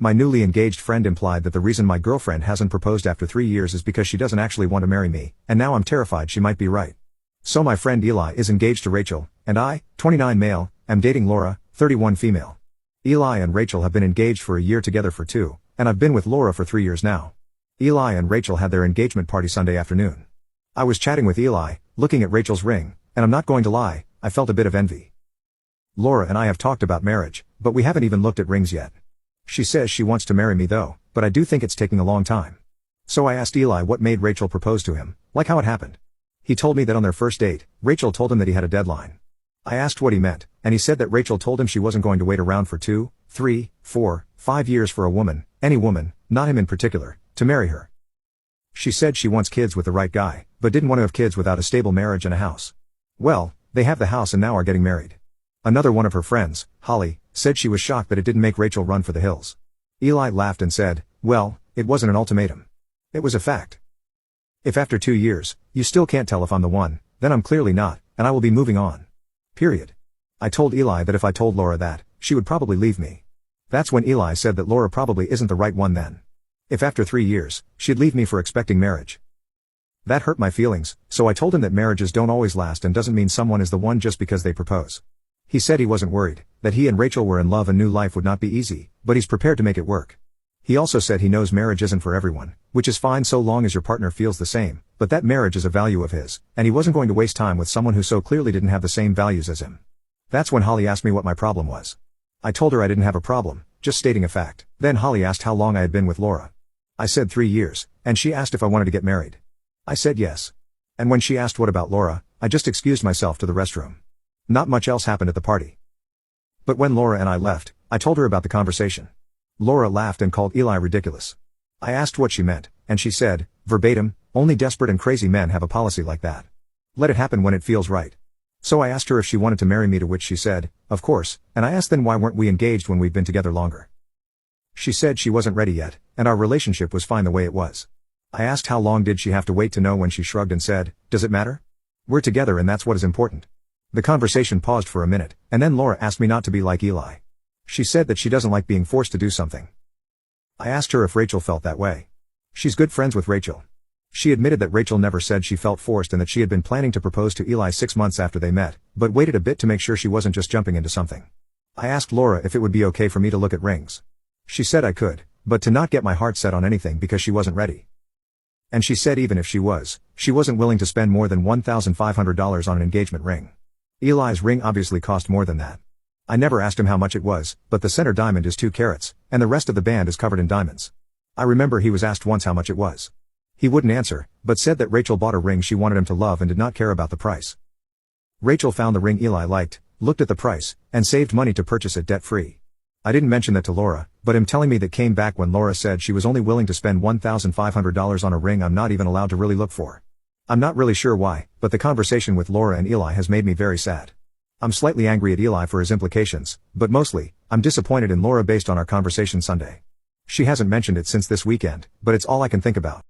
My newly engaged friend implied that the reason my girlfriend hasn't proposed after 3 years is because she doesn't actually want to marry me, and now I'm terrified she might be right. So my friend Eli is engaged to Rachel, and I, 29 male, am dating Laura, 31 female. Eli and Rachel have been engaged for a year together for 2, and I've been with Laura for 3 years now. Eli and Rachel had their engagement party Sunday afternoon. I was chatting with Eli, looking at Rachel's ring, and I'm not going to lie, I felt a bit of envy. Laura and I have talked about marriage, but we haven't even looked at rings yet. She says she wants to marry me though, but I do think it's taking a long time. So I asked Eli what made Rachel propose to him, like how it happened. He told me that on their first date, Rachel told him that he had a deadline. I asked what he meant, and he said that Rachel told him she wasn't going to wait around for 2, 3, 4, 5 years for a woman, any woman, not him in particular, to marry her. She said she wants kids with the right guy, but didn't want to have kids without a stable marriage and a house. Well, they have the house and now are getting married. Another one of her friends, Holly, said she was shocked that it didn't make Rachel run for the hills. Eli laughed and said, well, it wasn't an ultimatum. It was a fact. If after 2 years, you still can't tell if I'm the one, then I'm clearly not, and I will be moving on. Period. I told Eli that if I told Laura that, she would probably leave me. That's when Eli said that Laura probably isn't the right one then. If after 3 years, she'd leave me for expecting marriage. That hurt my feelings, so I told him that marriages don't always last and doesn't mean someone is the one just because they propose. He said he wasn't worried, that he and Rachel were in love and knew life would not be easy, but he's prepared to make it work. He also said he knows marriage isn't for everyone, which is fine so long as your partner feels the same, but that marriage is a value of his, and he wasn't going to waste time with someone who so clearly didn't have the same values as him. That's when Holly asked me what my problem was. I told her I didn't have a problem, just stating a fact. Then Holly asked how long I had been with Laura. I said 3 years, and she asked if I wanted to get married. I said yes. And when she asked what about Laura, I just excused myself to the restroom. Not much else happened at the party. But when Laura and I left, I told her about the conversation. Laura laughed and called Eli ridiculous. I asked what she meant, and she said, verbatim, only desperate and crazy men have a policy like that. Let it happen when it feels right. So I asked her if she wanted to marry me, to which she said, of course, and I asked then why weren't we engaged when we've been together longer. She said she wasn't ready yet, and our relationship was fine the way it was. I asked how long did she have to wait to know, when she shrugged and said, does it matter? We're together and that's what is important. The conversation paused for a minute, and then Laura asked me not to be like Eli. She said that she doesn't like being forced to do something. I asked her if Rachel felt that way. She's good friends with Rachel. She admitted that Rachel never said she felt forced and that she had been planning to propose to Eli 6 months after they met, but waited a bit to make sure she wasn't just jumping into something. I asked Laura if it would be okay for me to look at rings. She said I could, but to not get my heart set on anything because she wasn't ready. And she said even if she wasn't willing to spend more than $1,500 on an engagement ring. Eli's ring obviously cost more than that. I never asked him how much it was, but the center diamond is 2 carats, and the rest of the band is covered in diamonds. I remember he was asked once how much it was. He wouldn't answer, but said that Rachel bought a ring she wanted him to love and did not care about the price. Rachel found the ring Eli liked, looked at the price, and saved money to purchase it debt-free. I didn't mention that to Laura, but him telling me that came back when Laura said she was only willing to spend $1,500 on a ring I'm not even allowed to really look for. I'm not really sure why, but the conversation with Laura and Eli has made me very sad. I'm slightly angry at Eli for his implications, but mostly, I'm disappointed in Laura based on our conversation Sunday. She hasn't mentioned it since this weekend, but it's all I can think about.